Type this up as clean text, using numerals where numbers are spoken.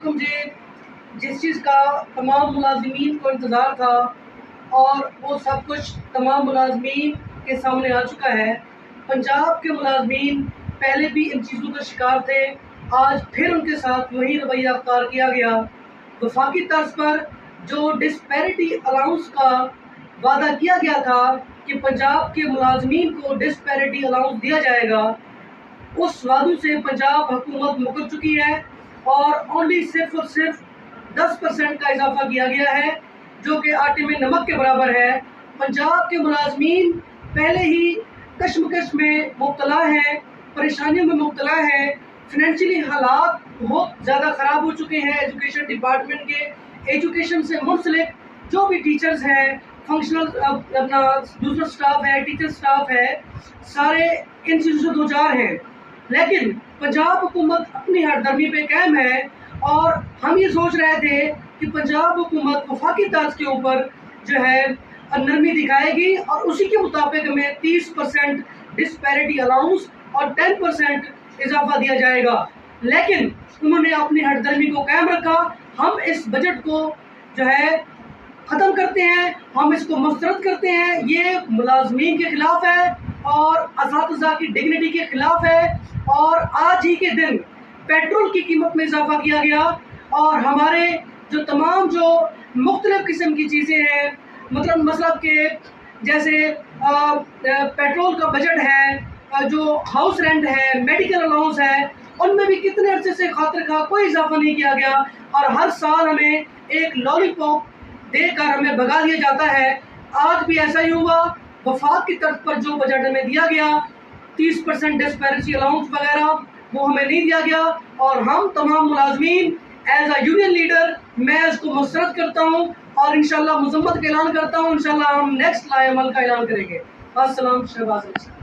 مجھے جس چیز کا تمام ملازمین کو انتظار تھا اور وہ سب کچھ تمام ملازمین کے سامنے آ چکا ہے۔ پنجاب کے ملازمین پہلے بھی ان چیزوں کا شکار تھے، آج پھر ان کے ساتھ وہی رویہ اختیار کیا گیا۔ وفاقی طرز پر جو ڈسپیرٹی الاؤنس کا وعدہ کیا گیا تھا کہ پنجاب کے ملازمین کو ڈسپیرٹی الاؤنس دیا جائے گا، اس وعدوں سے پنجاب حکومت مکر چکی ہے اور اونلی صرف اور صرف 10% کا اضافہ کیا گیا ہے، جو کہ آٹے میں نمک کے برابر ہے۔ پنجاب کے ملازمین پہلے ہی کشمکش میں مبتلا ہیں، پریشانیوں میں مبتلا ہیں، فائنینشلی حالات بہت زیادہ خراب ہو چکے ہیں ایجوکیشن ڈپارٹمنٹ کے۔ ایجوکیشن سے منسلک جو بھی ٹیچرز ہیں، فنکشنل اپنا دوسرا سٹاف ہے، ٹیچر سٹاف ہے، سارے ان چیزوں سے دوچار ہیں۔ لیکن پنجاب حکومت اپنی ہردرمی پہ قائم ہے اور ہم یہ سوچ رہے تھے کہ پنجاب حکومت وفاقی طرز کے اوپر جو ہے نرمی دکھائے گی اور اسی کے مطابق ہمیں 30% ڈسپیرٹی الاؤنس اور 10% اضافہ دیا جائے گا، لیکن انہوں نے اپنی ہردرمی کو قائم رکھا۔ ہم اس بجٹ کو جو ہے ختم کرتے ہیں، ہم اس کو مسترد کرتے ہیں، یہ ملازمین کے خلاف ہے اور اساتذہ کی ڈگنیٹی کے خلاف ہے۔ اور آج ہی کے دن پیٹرول کی قیمت میں اضافہ کیا گیا اور ہمارے جو تمام جو مختلف قسم کی چیزیں ہیں، مطلب کہ جیسے پیٹرول کا بجٹ ہے، جو ہاؤس رینٹ ہے، میڈیکل الاؤنس ہے، ان میں بھی کتنے عرصے سے خاطر خواہ کوئی اضافہ نہیں کیا گیا اور ہر سال ہمیں ایک لالی پاپ دے کر ہمیں بھگا دیا جاتا ہے۔ آج بھی ایسا ہی ہوا، وفاق کی طرف پر جو بجٹ ہمیں دیا گیا 30% ڈسپیرٹی الاؤنس وغیرہ وہ ہمیں نہیں دیا گیا اور ہم تمام ملازمین ایز اے یونین لیڈر میں اس کو مسترد کرتا ہوں اور انشاءاللہ مذمت کا اعلان کرتا ہوں۔ انشاءاللہ ہم نیکسٹ لائے عمل کا اعلان کریں گے۔ السلام شہباز علی۔